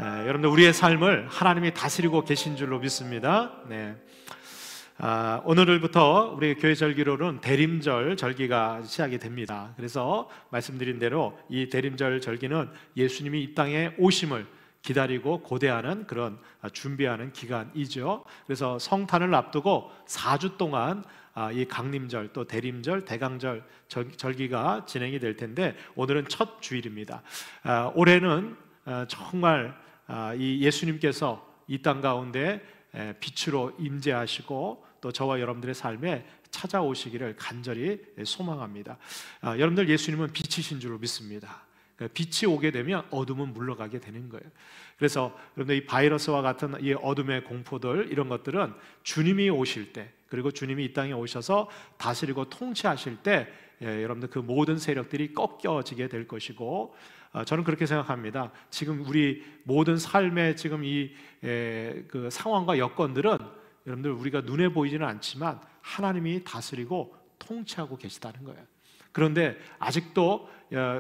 여러분들 우리의 삶을 하나님이 다스리고 계신 줄로 믿습니다. 오늘부터 우리 교회 절기로는 대림절 절기가 시작이 됩니다. 그래서 말씀드린 대로 이 대림절 절기는 예수님이 이 땅에 오심을 기다리고 고대하는 그런 준비하는 기간이죠. 그래서 성탄을 앞두고 4주 동안 이 강림절 또 대림절 대강절 절기가 진행이 될 텐데 오늘은 첫 주일입니다. 올해는 정말 이 예수님께서 이 땅 가운데 빛으로 임재하시고 또 저와 여러분들의 삶에 찾아오시기를 간절히 소망합니다. 여러분들 예수님은 빛이신 줄로 믿습니다. 빛이 오게 되면 어둠은 물러가게 되는 거예요. 그래서 여러분들 이 바이러스와 같은 이 어둠의 공포들 이런 것들은 주님이 오실 때 그리고 주님이 이 땅에 오셔서 다스리고 통치하실 때 여러분들 그 모든 세력들이 꺾여지게 될 것이고 저는 그렇게 생각합니다. 지금 우리 모든 삶의 지금 그 상황과 여건들은 여러분들 우리가 눈에 보이지는 않지만 하나님이 다스리고 통치하고 계시다는 거예요. 그런데 아직도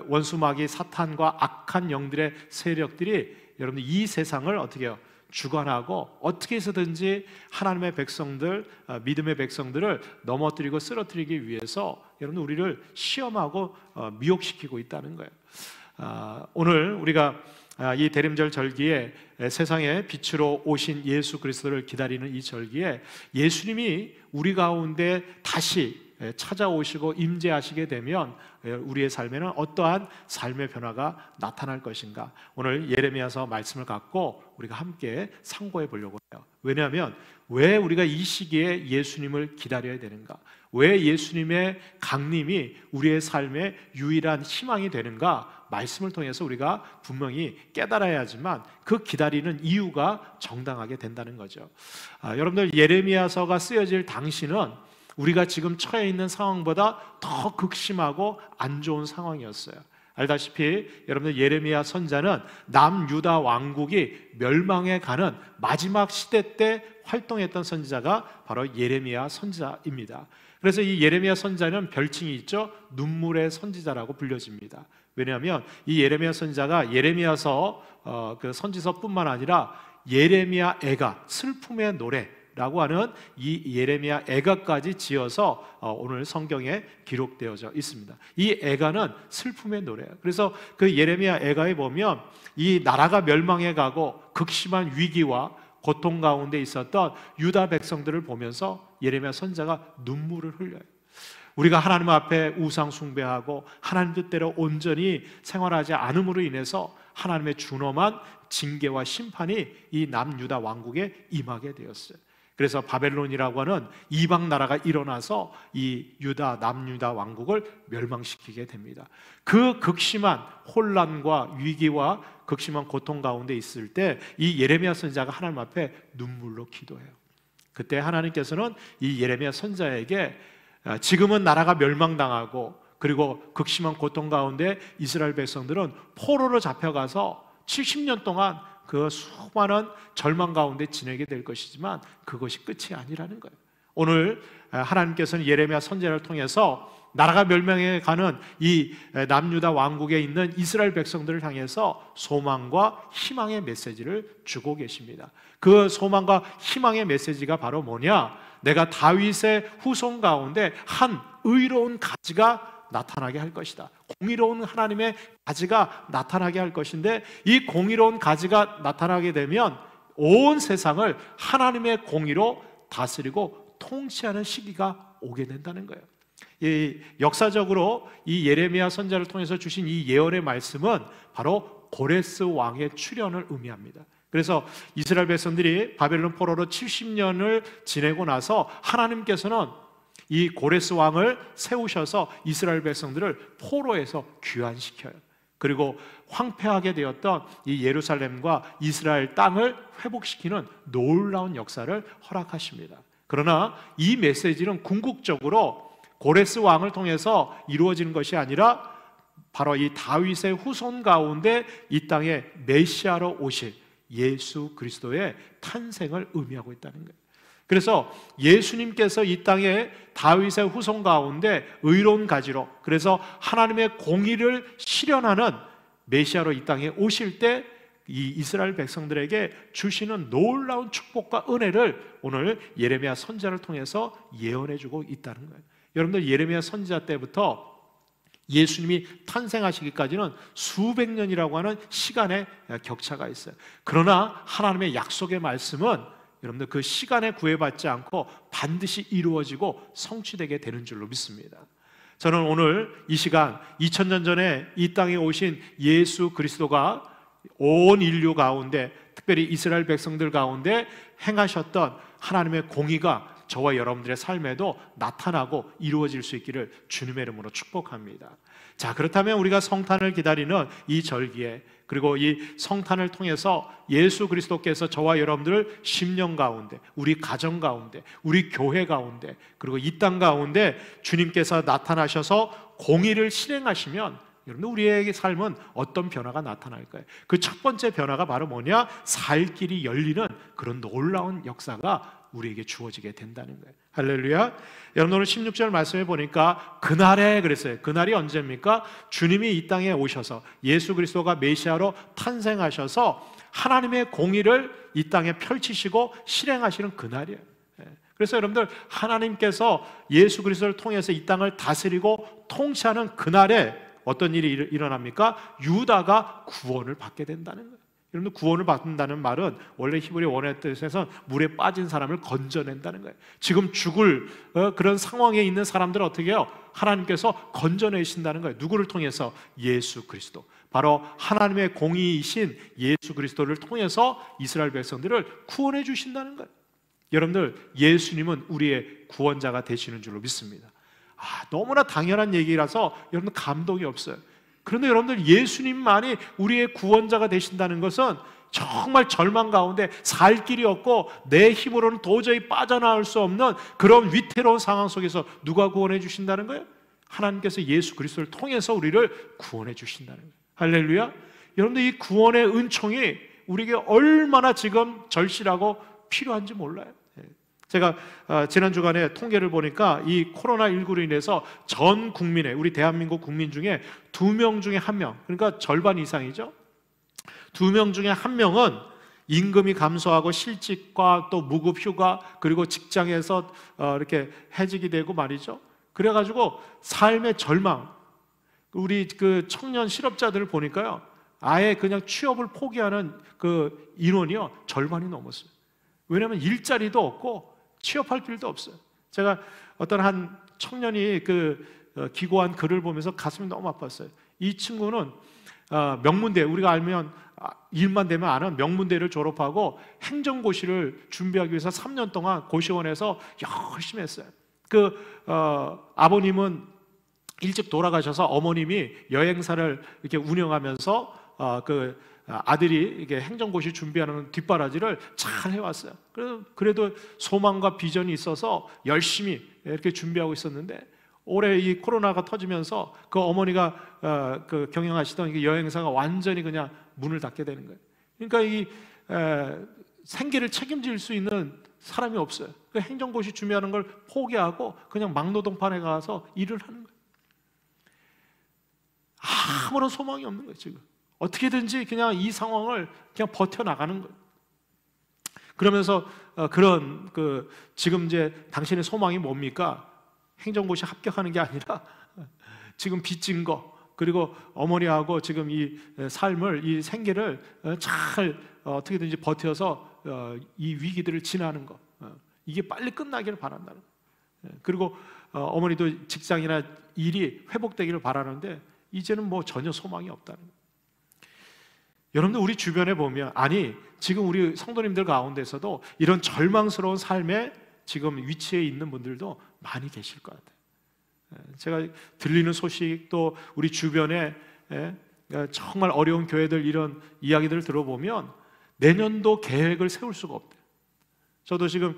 원수마귀 사탄과 악한 영들의 세력들이 여러분들 이 세상을 어떻게 해요? 주관하고 어떻게 해서든지 하나님의 백성들, 믿음의 백성들을 넘어뜨리고 쓰러뜨리기 위해서 여러분들 우리를 시험하고 미혹시키고 있다는 거예요. 오늘 우리가 이 대림절 절기에 세상에 빛으로 오신 예수 그리스도를 기다리는 이 절기에 예수님이 우리 가운데 다시 찾아오시고 임재하시게 되면 우리의 삶에는 어떠한 삶의 변화가 나타날 것인가, 오늘 예레미야서 말씀을 갖고 우리가 함께 상고해 보려고 해요. 왜냐하면 왜 우리가 이 시기에 예수님을 기다려야 되는가, 왜 예수님의 강림이 우리의 삶의 유일한 희망이 되는가, 말씀을 통해서 우리가 분명히 깨달아야 하지만 그 기다리는 이유가 정당하게 된다는 거죠. 여러분들 예레미야서가 쓰여질 당시는 우리가 지금 처해 있는 상황보다 더 극심하고 안 좋은 상황이었어요. 알다시피 여러분들 예레미야 선자는 남유다 왕국이 멸망해 가는 마지막 시대 때 활동했던 선지자가 바로 예레미야 선지자입니다. 그래서 이 예레미야 선자는 별칭이 있죠. 눈물의 선지자라고 불려집니다. 왜냐하면 이 예레미야 선지자가 예레미야서 그 선지서뿐만 아니라 예레미야 애가 슬픔의 노래라고 하는 이 예레미야 애가까지 지어서 오늘 성경에 기록되어져 있습니다. 이 애가는 슬픔의 노래예요. 그래서 그 예레미야 애가에 보면 이 나라가 멸망해 가고 극심한 위기와 고통 가운데 있었던 유다 백성들을 보면서 예레미야 선지자가 눈물을 흘려요. 우리가 하나님 앞에 우상 숭배하고 하나님 뜻대로 온전히 생활하지 않음으로 인해서 하나님의 준엄한 징계와 심판이 이 남유다 왕국에 임하게 되었어요. 그래서 바벨론이라고 하는 이방 나라가 일어나서 이 남유다 왕국을 멸망시키게 됩니다. 그 극심한 혼란과 위기와 극심한 고통 가운데 있을 때 이 예레미야 선지자가 하나님 앞에 눈물로 기도해요. 그때 하나님께서는 이 예레미야 선지자에게 지금은 나라가 멸망당하고 그리고 극심한 고통 가운데 이스라엘 백성들은 포로로 잡혀가서 70년 동안 그 수많은 절망 가운데 지내게 될 것이지만 그것이 끝이 아니라는 거예요. 오늘 하나님께서는 예레미야 선지자를 통해서 나라가 멸망해 가는 이 남유다 왕국에 있는 이스라엘 백성들을 향해서 소망과 희망의 메시지를 주고 계십니다. 그 소망과 희망의 메시지가 바로 뭐냐? 내가 다윗의 후손 가운데 한 의로운 가지가 나타나게 할 것이다. 공의로운 하나님의 가지가 나타나게 할 것인데 이 공의로운 가지가 나타나게 되면 온 세상을 하나님의 공의로 다스리고 통치하는 시기가 오게 된다는 거예요. 이 역사적으로 이 예레미야 선지자를 통해서 주신 이 예언의 말씀은 바로 고레스 왕의 출현을 의미합니다. 그래서 이스라엘 백성들이 바벨론 포로로 70년을 지내고 나서 하나님께서는 이 고레스 왕을 세우셔서 이스라엘 백성들을 포로에서 귀환시켜요. 그리고 황폐하게 되었던 이 예루살렘과 이스라엘 땅을 회복시키는 놀라운 역사를 허락하십니다. 그러나 이 메시지는 궁극적으로 고레스 왕을 통해서 이루어지는 것이 아니라 바로 이 다윗의 후손 가운데 이 땅에 메시아로 오실 예수 그리스도의 탄생을 의미하고 있다는 거예요. 그래서 예수님께서 이 땅에 다윗의 후손 가운데 의로운 가지로, 그래서 하나님의 공의를 실현하는 메시아로 이 땅에 오실 때 이 이스라엘 백성들에게 주시는 놀라운 축복과 은혜를 오늘 예레미야 선지자를 통해서 예언해주고 있다는 거예요. 여러분들, 예레미야 선지자 때부터 예수님이 탄생하시기까지는 수백 년이라고 하는 시간의 격차가 있어요. 그러나 하나님의 약속의 말씀은 여러분들 그 시간에 구애받지 않고 반드시 이루어지고 성취되게 되는 줄로 믿습니다. 저는 오늘 이 시간 2000년 전에 이 땅에 오신 예수 그리스도가 온 인류 가운데, 특별히 이스라엘 백성들 가운데 행하셨던 하나님의 공의가 저와 여러분들의 삶에도 나타나고 이루어질 수 있기를 주님의 이름으로 축복합니다. 자, 그렇다면 우리가 성탄을 기다리는 이 절기에, 그리고 이 성탄을 통해서 예수 그리스도께서 저와 여러분들을 심령 가운데, 우리 가정 가운데, 우리 교회 가운데, 그리고 이 땅 가운데 주님께서 나타나셔서 공의를 실행하시면 여러분, 우리의 삶은 어떤 변화가 나타날까요? 그 첫 번째 변화가 바로 뭐냐? 살 길이 열리는 그런 놀라운 역사가 우리에게 주어지게 된다는 거예요. 할렐루야. 여러분, 오늘 16절 말씀해 보니까 그날에 그랬어요. 그날이 언제입니까? 주님이 이 땅에 오셔서 예수 그리스도가 메시아로 탄생하셔서 하나님의 공의를 이 땅에 펼치시고 실행하시는 그날이에요. 그래서 여러분들, 하나님께서 예수 그리스도를 통해서 이 땅을 다스리고 통치하는 그날에 어떤 일이 일어납니까? 유다가 구원을 받게 된다는 거예요. 여러분들, 구원을 받는다는 말은 원래 히브리 원어의 뜻에서 물에 빠진 사람을 건져낸다는 거예요. 지금 죽을 그런 상황에 있는 사람들을 어떻게 해요? 하나님께서 건져내신다는 거예요. 누구를 통해서? 예수 그리스도. 바로 하나님의 공의이신 예수 그리스도를 통해서 이스라엘 백성들을 구원해 주신다는 거예요. 여러분들, 예수님은 우리의 구원자가 되시는 줄로 믿습니다. 너무나 당연한 얘기라서 여러분 감동이 없어요. 그런데 여러분들, 예수님만이 우리의 구원자가 되신다는 것은 정말 절망 가운데 살 길이 없고 내 힘으로는 도저히 빠져나올 수 없는 그런 위태로운 상황 속에서 누가 구원해 주신다는 거예요? 하나님께서 예수 그리스도를 통해서 우리를 구원해 주신다는 거예요. 할렐루야. 여러분들, 이 구원의 은총이 우리에게 얼마나 지금 절실하고 필요한지 몰라요. 제가 지난 주간에 통계를 보니까 이 코로나19로 인해서 전 국민의, 우리 대한민국 국민 중에 2명 중에 1명, 그러니까 절반 이상이죠. 2명 중에 1명은 임금이 감소하고 실직과 또 무급휴가, 그리고 직장에서 이렇게 해직이 되고 말이죠. 그래가지고 삶의 절망, 우리 그 청년 실업자들을 보니까요, 아예 그냥 취업을 포기하는 그 인원이요, 절반이 넘었어요. 왜냐하면 일자리도 없고 취업할 길도 없어요. 제가 어떤 한 청년이 기고한 글을 보면서 가슴이 너무 아팠어요. 이 친구는 명문대, 우리가 알면 일만 되면 아는 명문대를 졸업하고 행정고시를 준비하기 위해서 3년 동안 고시원에서 열심히 했어요. 아버님은 일찍 돌아가셔서 어머님이 여행사를 이렇게 운영하면서 아들이 이게 행정고시 준비하는 뒷바라지를 잘 해왔어요. 그래도 소망과 비전이 있어서 열심히 이렇게 준비하고 있었는데, 올해 이 코로나가 터지면서 그 어머니가 경영하시던 이 여행사가 완전히 그냥 문을 닫게 되는 거예요. 그러니까 이 생계를 책임질 수 있는 사람이 없어요. 그 행정고시 준비하는 걸 포기하고 그냥 막노동판에 가서 일을 하는 거예요. 아무런 소망이 없는 거예요. 지금 어떻게든지 그냥 이 상황을 그냥 버텨나가는 거예요. 그러면서 지금 이제 당신의 소망이 뭡니까? 행정고시 합격하는 게 아니라 지금 빚진 거, 그리고 어머니하고 지금 이 삶을, 이 생계를 잘 어떻게든지 버텨서 이 위기들을 지나는 거, 이게 빨리 끝나기를 바란다는 거예요. 그리고 어머니도 직장이나 일이 회복되기를 바라는데 이제는 뭐 전혀 소망이 없다는 거예요. 여러분들, 우리 주변에 보면, 지금 우리 성도님들 가운데서도 이런 절망스러운 삶에 지금 위치해 있는 분들도 많이 계실 것 같아요. 제가 들리는 소식, 또 우리 주변에 정말 어려운 교회들 이런 이야기들을 들어보면 내년도 계획을 세울 수가 없대요. 저도 지금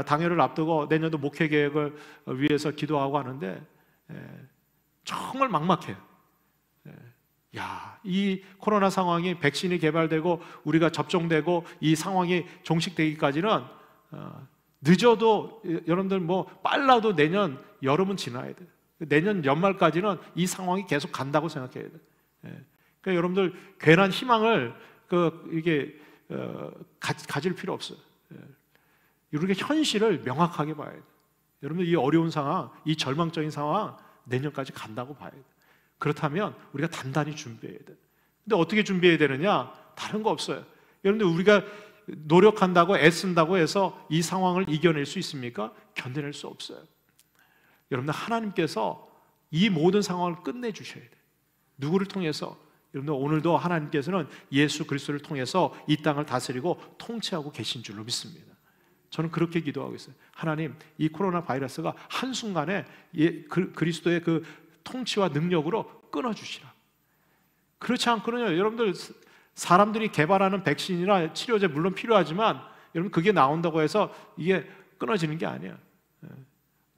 당회를 앞두고 내년도 목회 계획을 위해서 기도하고 하는데 정말 막막해요. 이 코로나 상황이 백신이 개발되고 우리가 접종되고 이 상황이 종식되기까지는 늦어도, 여러분들 빨라도 내년 여름은 지나야 돼요. 내년 연말까지는 이 상황이 계속 간다고 생각해야 돼요. 그러니까 여러분들, 괜한 희망을 이게 가질 필요 없어요. 이렇게 현실을 명확하게 봐야 돼요. 여러분들 이 어려운 상황, 이 절망적인 상황 내년까지 간다고 봐야 돼요. 그렇다면 우리가 단단히 준비해야 돼요. 근데 어떻게 준비해야 되느냐? 다른 거 없어요. 여러분들 우리가 노력한다고 애쓴다고 해서 이 상황을 이겨낼 수 있습니까? 견뎌낼 수 없어요. 여러분들 하나님께서 이 모든 상황을 끝내주셔야 돼요. 누구를 통해서? 여러분들 오늘도 하나님께서는 예수 그리스도를 통해서 이 땅을 다스리고 통치하고 계신 줄로 믿습니다. 저는 그렇게 기도하고 있어요. 하나님, 이 코로나 바이러스가 한순간에 그리스도의 그 통치와 능력으로 끊어주시라. 그렇지 않거든요. 여러분들 사람들이 개발하는 백신이나 치료제 물론 필요하지만 여러분 그게 나온다고 해서 이게 끊어지는 게 아니야.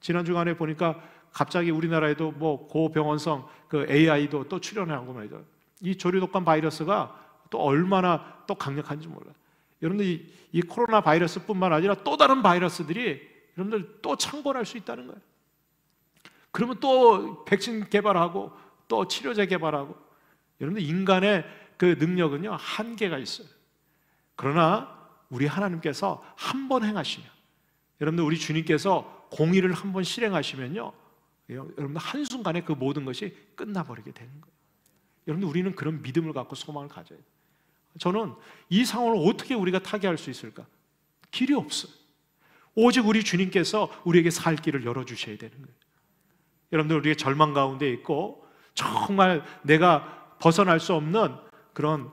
지난 주간에 보니까 갑자기 우리나라에도 뭐 고병원성 그 AI도 또 출현한 거 말이죠. 이 조류독감 바이러스가 또 얼마나 또 강력한지 몰라요. 여러분들 이 코로나 바이러스뿐만 아니라 또 다른 바이러스들이 여러분들 또 창궐할 수 있다는 거예요. 그러면 또 백신 개발하고 또 치료제 개발하고 여러분들 인간의 그 능력은요 한계가 있어요. 그러나 우리 하나님께서 한 번 행하시면 여러분들 우리 주님께서 공의를 한 번 실행하시면요 여러분들 한순간에 그 모든 것이 끝나버리게 되는 거예요. 여러분들 우리는 그런 믿음을 갖고 소망을 가져야 돼요. 저는 이 상황을 어떻게 우리가 타개할 수 있을까? 길이 없어요. 오직 우리 주님께서 우리에게 살 길을 열어주셔야 되는 거예요. 여러분들 우리가 절망 가운데 있고 정말 내가 벗어날 수 없는 그런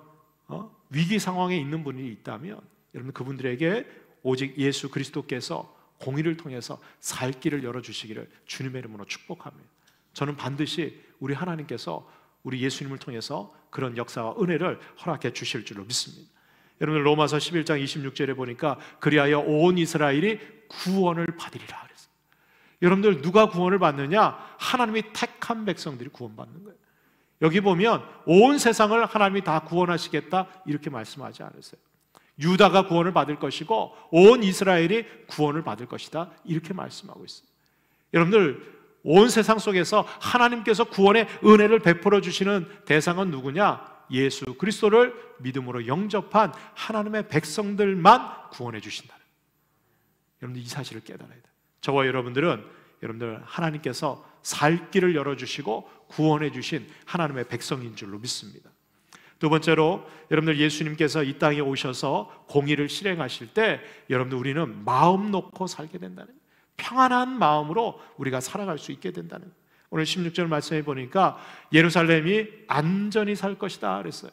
위기 상황에 있는 분이 있다면 여러분 그분들에게 오직 예수 그리스도께서 공의를 통해서 살 길을 열어주시기를 주님의 이름으로 축복합니다. 저는 반드시 우리 하나님께서 우리 예수님을 통해서 그런 역사와 은혜를 허락해 주실 줄로 믿습니다. 여러분 로마서 11장 26절에 보니까 그리하여 온 이스라엘이 구원을 받으리라 그랬어요. 여러분들 누가 구원을 받느냐? 하나님이 택한 백성들이 구원받는 거예요. 여기 보면 온 세상을 하나님이 다 구원하시겠다 이렇게 말씀하지 않았어요. 유다가 구원을 받을 것이고 온 이스라엘이 구원을 받을 것이다 이렇게 말씀하고 있어요. 여러분들 온 세상 속에서 하나님께서 구원의 은혜를 베풀어 주시는 대상은 누구냐? 예수 그리스도를 믿음으로 영접한 하나님의 백성들만 구원해 주신다는 거예요. 여러분들 이 사실을 깨달아야 돼요. 저와 여러분들은 여러분들 하나님께서 살 길을 열어주시고 구원해 주신 하나님의 백성인 줄로 믿습니다. 두 번째로 여러분들 예수님께서 이 땅에 오셔서 공의를 실행하실 때 여러분들 우리는 마음 놓고 살게 된다는 거예요. 평안한 마음으로 우리가 살아갈 수 있게 된다는 거예요. 오늘 16절 말씀해 보니까 예루살렘이 안전히 살 것이다 그랬어요.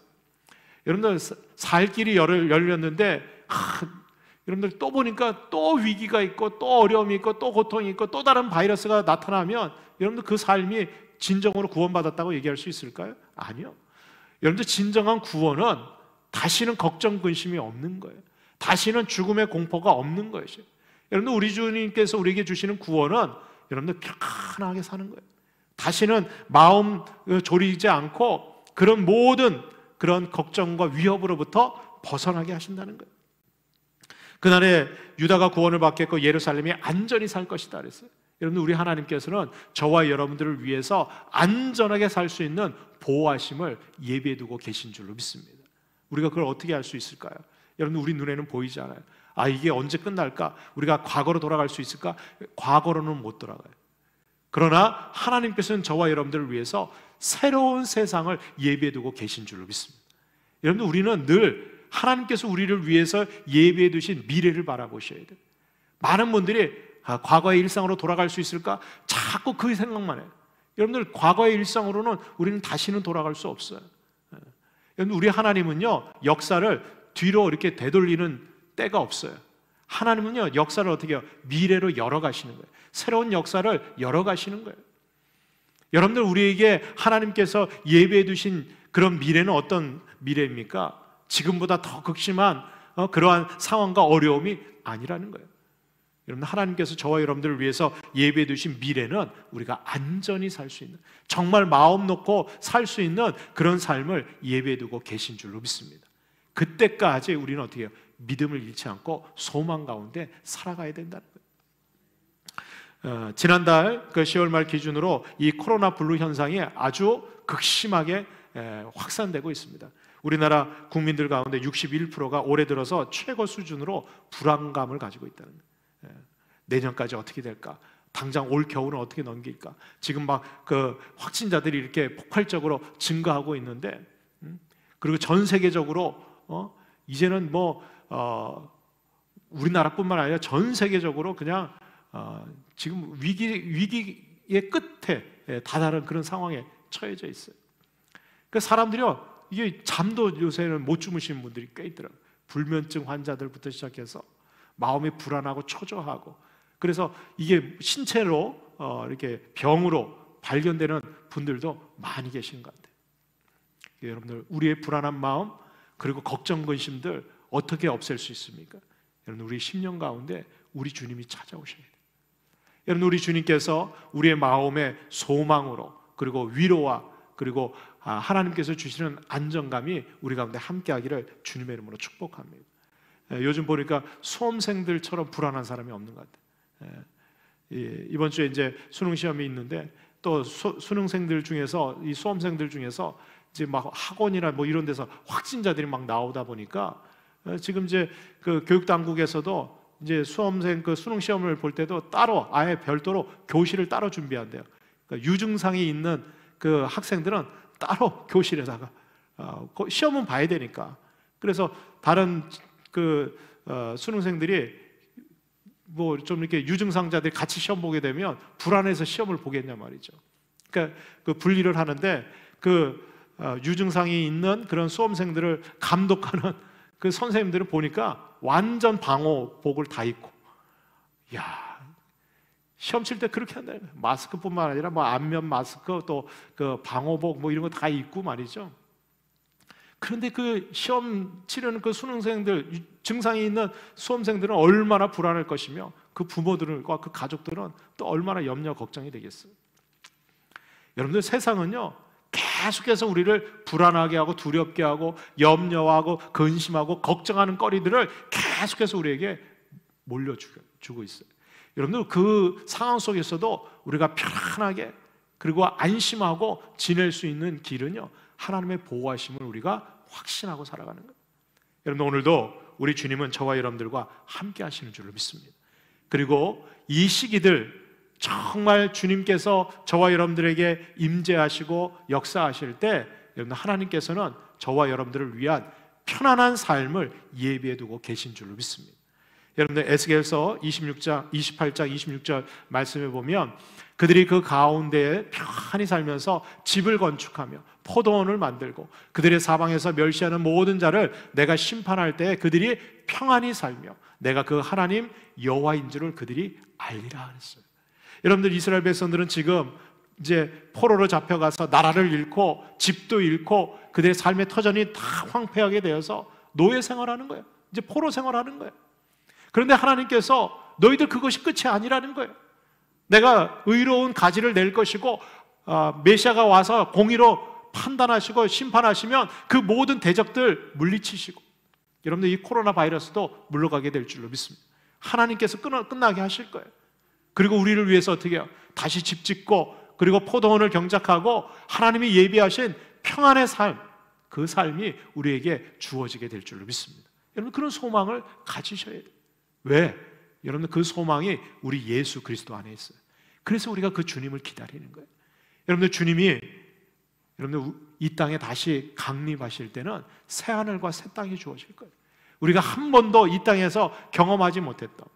여러분들 살 길이 열렸는데 여러분들 또 보니까 또 위기가 있고 또 어려움이 있고 또 고통이 있고 또 다른 바이러스가 나타나면 여러분들 그 삶이 진정으로 구원받았다고 얘기할 수 있을까요? 아니요. 여러분들 진정한 구원은 다시는 걱정 근심이 없는 거예요. 다시는 죽음의 공포가 없는 것이에요. 여러분들 우리 주님께서 우리에게 주시는 구원은 여러분들 편안하게 사는 거예요. 다시는 마음 졸이지 않고 그런 모든 그런 걱정과 위협으로부터 벗어나게 하신다는 거예요. 그날에 유다가 구원을 받겠고 예루살렘이 안전히 살 것이다 그랬어요. 여러분 우리 하나님께서는 저와 여러분들을 위해서 안전하게 살 수 있는 보호하심을 예비해 두고 계신 줄로 믿습니다. 우리가 그걸 어떻게 할 수 있을까요? 여러분 우리 눈에는 보이지 않아요. 이게 언제 끝날까? 우리가 과거로 돌아갈 수 있을까? 과거로는 못 돌아가요. 그러나 하나님께서는 저와 여러분들을 위해서 새로운 세상을 예비해 두고 계신 줄로 믿습니다. 여러분들 우리는 늘 하나님께서 우리를 위해서 예비해 두신 미래를 바라보셔야 돼요. 많은 분들이 과거의 일상으로 돌아갈 수 있을까? 자꾸 그 생각만 해요. 여러분들 과거의 일상으로는 우리는 다시는 돌아갈 수 없어요. 여러분 우리 하나님은요 역사를 뒤로 이렇게 되돌리는 때가 없어요. 하나님은요 역사를 어떻게 해요? 미래로 열어가시는 거예요. 새로운 역사를 열어가시는 거예요. 여러분들 우리에게 하나님께서 예비해 두신 그런 미래는 어떤 미래입니까? 지금보다 더 극심한 그러한 상황과 어려움이 아니라는 거예요. 여러분 하나님께서 저와 여러분들을 위해서 예비해 두신 미래는 우리가 안전히 살 수 있는, 정말 마음 놓고 살 수 있는 그런 삶을 예비해 두고 계신 줄로 믿습니다. 그때까지 우리는 어떻게 해요? 믿음을 잃지 않고 소망 가운데 살아가야 된다는 거예요. 지난달 그 10월 말 기준으로 이 코로나 블루 현상이 아주 극심하게 확산되고 있습니다. 우리나라 국민들 가운데 61%가 올해 들어서 최고 수준으로 불안감을 가지고 있다는 거예요. 내년까지 어떻게 될까? 당장 올 겨울은 어떻게 넘길까? 지금 막 그 확진자들이 이렇게 폭발적으로 증가하고 있는데, 그리고 전 세계적으로 이제는 우리나라뿐만 아니라 전 세계적으로 그냥 지금 위기의 끝에 다다른 그런 상황에 처해져 있어요. 그러니까 사람들이요, 이게 잠도 요새는 못 주무시는 분들이 꽤 있더라고요. 불면증 환자들부터 시작해서 마음이 불안하고 초조하고, 그래서 이게 신체로 이렇게 병으로 발견되는 분들도 많이 계신 것 같아요. 여러분들, 우리의 불안한 마음 그리고 걱정 근심들 어떻게 없앨 수 있습니까? 여러분, 우리 10년 가운데 우리 주님이 찾아오셔야 돼요. 여러분, 우리 주님께서 우리의 마음의 소망으로, 그리고 위로와, 그리고 하나님께서 주시는 안정감이 우리 가운데 함께하기를 주님의 이름으로 축복합니다. 요즘 보니까 수험생들처럼 불안한 사람이 없는 것 같아요. 이번 주에 이제 수능 시험이 있는데, 또 수능생들 중에서, 이 수험생들 중에서 이제 막 학원이나 뭐 이런 데서 확진자들이 막 나오다 보니까 지금 이제 그 교육 당국에서도 이제 수험생 그 수능 시험을 볼 때도 따로, 아예 별도로 교실을 따로 준비한대요. 그러니까 유증상이 있는 그 학생들은 따로 교실에다가 시험은 봐야 되니까. 그래서 다른 그 수능생들이 뭐 좀 이렇게 유증상자들이 같이 시험 보게 되면 불안해서 시험을 보겠냐 말이죠. 그러니까 그 분리를 하는데, 그 유증상이 있는 그런 수험생들을 감독하는 그 선생님들을 보니까 완전 방호복을 다 입고, 야, 시험 칠 때 그렇게 한다. 마스크뿐만 아니라 뭐 안면 마스크, 또 그 방호복 뭐 이런 거 다 입고 말이죠. 그런데 그 시험 치르는 그 수능생들, 증상이 있는 수험생들은 얼마나 불안할 것이며, 그 부모들과 그 가족들은 또 얼마나 염려 걱정이 되겠어요. 여러분들, 세상은요 계속해서 우리를 불안하게 하고 두렵게 하고 염려하고 근심하고 걱정하는 거리들을 계속해서 우리에게 몰려주고 있어요. 여러분들, 그 상황 속에서도 우리가 편안하게 그리고 안심하고 지낼 수 있는 길은요, 하나님의 보호하심을 우리가 확신하고 살아가는 거예요. 여러분, 오늘도 우리 주님은 저와 여러분들과 함께 하시는 줄로 믿습니다. 그리고 이 시기들 정말 주님께서 저와 여러분들에게 임재하시고 역사하실 때, 여러분, 하나님께서는 저와 여러분들을 위한 편안한 삶을 예비해 두고 계신 줄로 믿습니다. 여러분들, 에스겔서 28장 26절 말씀에 보면, 그들이 그 가운데에 편히 살면서 집을 건축하며 포도원을 만들고 그들의 사방에서 멸시하는 모든 자를 내가 심판할 때 그들이 평안히 살며 내가 그 하나님 여호와인 줄을 그들이 알리라 그랬어요. 여러분들, 이스라엘 백성들은 지금 이제 포로로 잡혀가서 나라를 잃고 집도 잃고 그들의 삶의 터전이 다 황폐하게 되어서 노예 생활하는 거예요. 이제 포로 생활하는 거예요. 그런데 하나님께서 너희들 그것이 끝이 아니라는 거예요. 내가 의로운 가지를 낼 것이고 메시아가 와서 공의로 판단하시고 심판하시면 그 모든 대적들 물리치시고, 여러분들, 이 코로나 바이러스도 물러가게 될 줄로 믿습니다. 하나님께서 끝나게 하실 거예요. 그리고 우리를 위해서 어떻게 해요? 다시 집 짓고, 그리고 포도원을 경작하고 하나님이 예비하신 평안의 삶, 그 삶이 우리에게 주어지게 될 줄로 믿습니다. 여러분, 그런 소망을 가지셔야 돼요. 왜? 여러분, 그 소망이 우리 예수 그리스도 안에 있어요. 그래서 우리가 그 주님을 기다리는 거예요. 여러분들, 주님이 여러분들 이 땅에 다시 강림하실 때는 새 하늘과 새 땅이 주어질 거예요. 우리가 한 번도 이 땅에서 경험하지 못했던,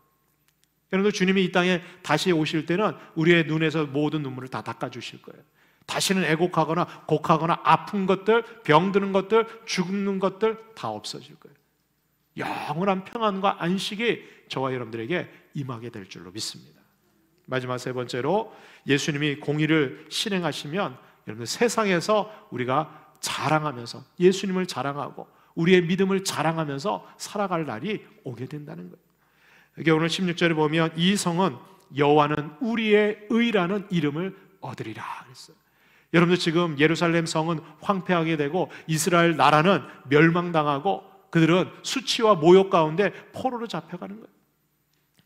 여러분들, 주님이 이 땅에 다시 오실 때는 우리의 눈에서 모든 눈물을 다 닦아주실 거예요. 다시는 애곡하거나 곡하거나 아픈 것들, 병드는 것들, 죽는 것들 다 없어질 거예요. 영원한 평안과 안식이 저와 여러분들에게 임하게 될 줄로 믿습니다. 마지막 세 번째로, 예수님이 공의를 실행하시면 여러분들, 세상에서 우리가 자랑하면서 예수님을 자랑하고 우리의 믿음을 자랑하면서 살아갈 날이 오게 된다는 거예요. 여기 오늘 16절에 보면, 이 성은 여호와는 우리의 의라는 이름을 얻으리라 그랬어요. 여러분들, 지금 예루살렘 성은 황폐하게 되고 이스라엘 나라는 멸망당하고 그들은 수치와 모욕 가운데 포로로 잡혀가는 거예요.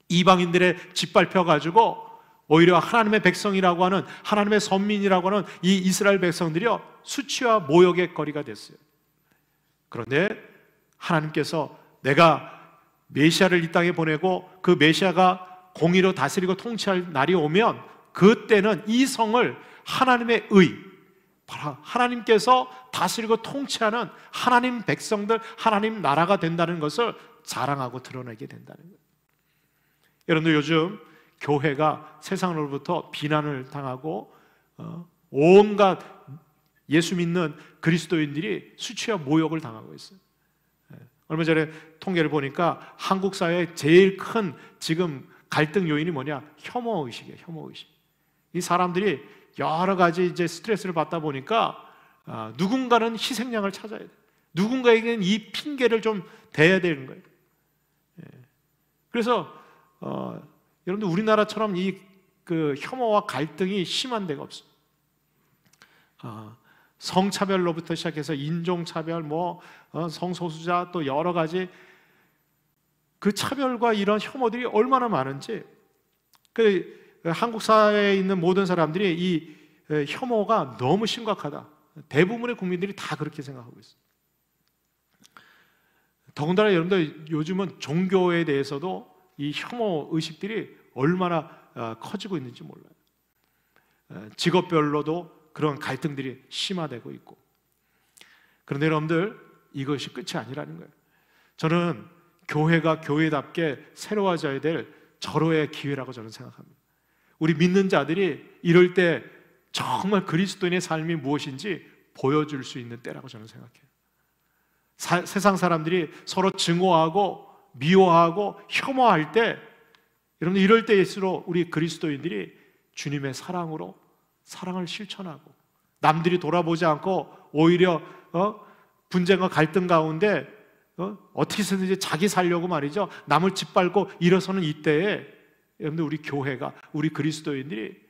이방인들의 짓밟혀가지고 오히려 하나님의 백성이라고 하는, 하나님의 선민이라고 하는 이 이스라엘 백성들이요, 수치와 모욕의 거리가 됐어요. 그런데 하나님께서 내가 메시아를 이 땅에 보내고 그 메시아가 공의로 다스리고 통치할 날이 오면 그때는 이 성을 하나님의 의, 바로 하나님께서 다스리고 통치하는 하나님 백성들, 하나님 나라가 된다는 것을 자랑하고 드러내게 된다는 거예요. 여러분들 요즘 교회가 세상으로부터 비난을 당하고 온갖 예수 믿는 그리스도인들이 수치와 모욕을 당하고 있어요. 얼마 전에 통계를 보니까 한국 사회의 제일 큰 지금 갈등 요인이 뭐냐? 혐오의식이에요. 혐오의식. 이 사람들이 여러 가지 이제 스트레스를 받다 보니까 누군가는 희생양을 찾아야 돼. 누군가에게는 이 핑계를 좀 대야 되는 거예요. 그래서 여러분들 우리나라처럼 이 그 혐오와 갈등이 심한 데가 없어요. 성차별로부터 시작해서 인종차별, 성소수자 또 여러 가지 그 차별과 이런 혐오들이 얼마나 많은지 한국 사회에 있는 모든 사람들이 이 혐오가 너무 심각하다. 대부분의 국민들이 다 그렇게 생각하고 있어요. 더군다나 여러분들 요즘은 종교에 대해서도 이 혐오 의식들이 얼마나 커지고 있는지 몰라요. 직업별로도 그런 갈등들이 심화되고 있고. 그런데 여러분들 이것이 끝이 아니라는 거예요. 저는 교회가 교회답게 새로워져야 될 절호의 기회라고 저는 생각합니다. 우리 믿는 자들이 이럴 때 정말 그리스도인의 삶이 무엇인지 보여줄 수 있는 때라고 저는 생각해요. 세상 사람들이 서로 증오하고 미워하고 혐오할 때, 여러분 이럴 때일수록 우리 그리스도인들이 주님의 사랑으로 사랑을 실천하고 남들이 돌아보지 않고 오히려 분쟁과 갈등 가운데 어떻게 해서든지 자기 살려고 말이죠, 남을 짓밟고 일어서는 이때에 여러분들 우리 교회가, 우리 그리스도인들이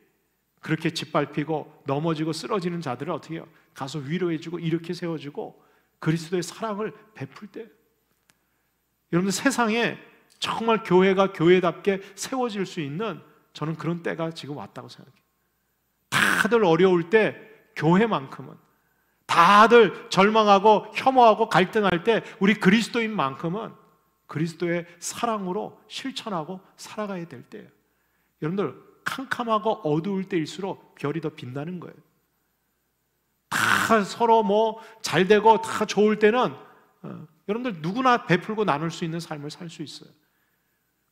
그렇게 짓밟히고 넘어지고 쓰러지는 자들을 어떻게 해요? 가서 위로해주고 이렇게 세워주고 그리스도의 사랑을 베풀 때, 여러분들 세상에 정말 교회가 교회답게 세워질 수 있는 저는 그런 때가 지금 왔다고 생각해요. 다들 어려울 때 교회만큼은, 다들 절망하고 혐오하고 갈등할 때 우리 그리스도인만큼은 그리스도의 사랑으로 실천하고 살아가야 될 때예요. 여러분들 캄캄하고 어두울 때일수록 별이 더 빛나는 거예요. 다 서로 잘 되고 다 좋을 때는 여러분들 누구나 베풀고 나눌 수 있는 삶을 살 수 있어요.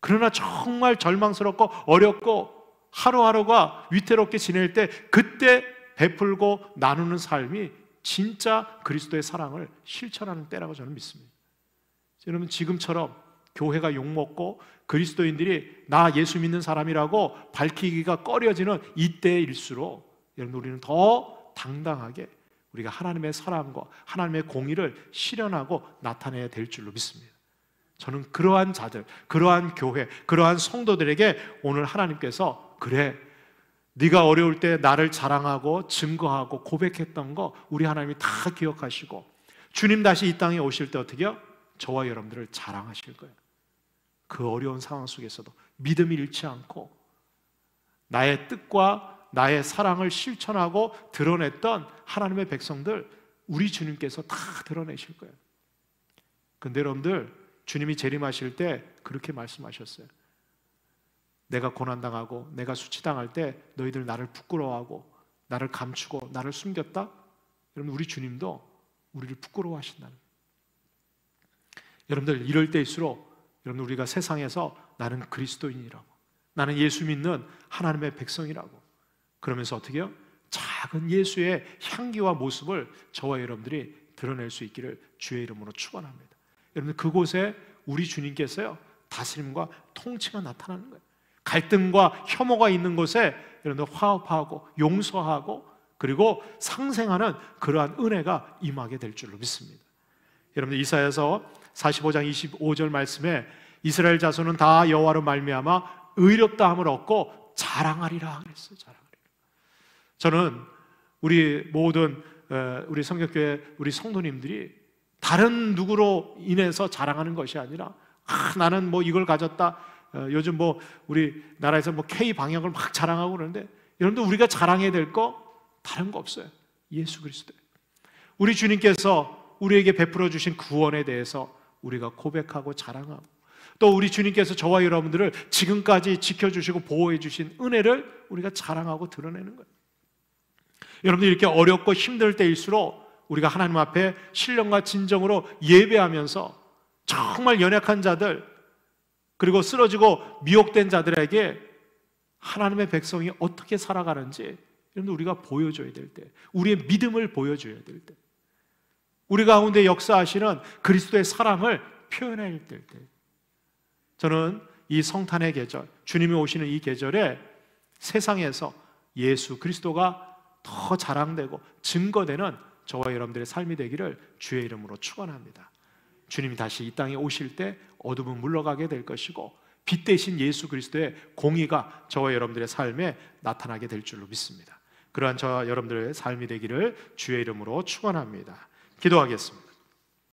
그러나 정말 절망스럽고 어렵고 하루하루가 위태롭게 지낼 때 그때 베풀고 나누는 삶이 진짜 그리스도의 사랑을 실천하는 때라고 저는 믿습니다. 여러분 지금처럼 교회가 욕먹고 그리스도인들이 나 예수 믿는 사람이라고 밝히기가 꺼려지는 이때일수록 여러분 우리는 더 당당하게 우리가 하나님의 사랑과 하나님의 공의를 실현하고 나타내야 될 줄로 믿습니다. 저는 그러한 자들, 그러한 교회, 그러한 성도들에게 오늘 하나님께서 그래, 네가 어려울 때 나를 자랑하고 증거하고 고백했던 거 우리 하나님이 다 기억하시고 주님 다시 이 땅에 오실 때 어떻게 해요? 저와 여러분들을 자랑하실 거예요. 그 어려운 상황 속에서도 믿음을 잃지 않고 나의 뜻과 나의 사랑을 실천하고 드러냈던 하나님의 백성들 우리 주님께서 다 드러내실 거예요. 근데 여러분들 주님이 재림하실 때 그렇게 말씀하셨어요. 내가 고난당하고 내가 수치당할 때 너희들 나를 부끄러워하고 나를 감추고 나를 숨겼다? 여러분 우리 주님도 우리를 부끄러워하신다는 거예요. 여러분들 이럴 때일수록 여러분 우리가 세상에서 나는 그리스도인이라고, 나는 예수 믿는 하나님의 백성이라고 그러면서 어떻게 해요? 작은 예수의 향기와 모습을 저와 여러분들이 드러낼 수 있기를 주의 이름으로 축원합니다. 여러분들 그곳에 우리 주님께서요 다스림과 통치가 나타나는 거예요. 갈등과 혐오가 있는 곳에 여러분들 화합하고 용서하고 그리고 상생하는 그러한 은혜가 임하게 될 줄로 믿습니다. 여러분들 이사야서 45장 25절 말씀에 이스라엘 자손은 다 여호와로 말미암아 의롭다함을 얻고 자랑하리라 그랬어요. 자랑하리라. 저는 우리 모든 우리 성격교회 우리 성도님들이 다른 누구로 인해서 자랑하는 것이 아니라 나는 이걸 가졌다. 요즘 우리 나라에서 K 방역을 막 자랑하고 그러는데 여러분들 우리가 자랑해야 될 거 다른 거 없어요. 예수 그리스도. 우리 주님께서 우리에게 베풀어 주신 구원에 대해서 우리가 고백하고 자랑하고, 또 우리 주님께서 저와 여러분들을 지금까지 지켜주시고 보호해 주신 은혜를 우리가 자랑하고 드러내는 거예요. 여러분들, 이렇게 어렵고 힘들 때일수록 우리가 하나님 앞에 신령과 진정으로 예배하면서 정말 연약한 자들, 그리고 쓰러지고 미혹된 자들에게 하나님의 백성이 어떻게 살아가는지 여러분들 우리가 보여줘야 될 때, 우리의 믿음을 보여줘야 될 때, 우리 가운데 역사하시는 그리스도의 사랑을 표현해야 될 때, 저는 이 성탄의 계절, 주님이 오시는 이 계절에 세상에서 예수 그리스도가 더 자랑되고 증거되는 저와 여러분들의 삶이 되기를 주의 이름으로 축원합니다. 주님이 다시 이 땅에 오실 때 어둠은 물러가게 될 것이고, 빛 대신 예수 그리스도의 공의가 저와 여러분들의 삶에 나타나게 될 줄로 믿습니다. 그러한 저와 여러분들의 삶이 되기를 주의 이름으로 축원합니다. 기도하겠습니다.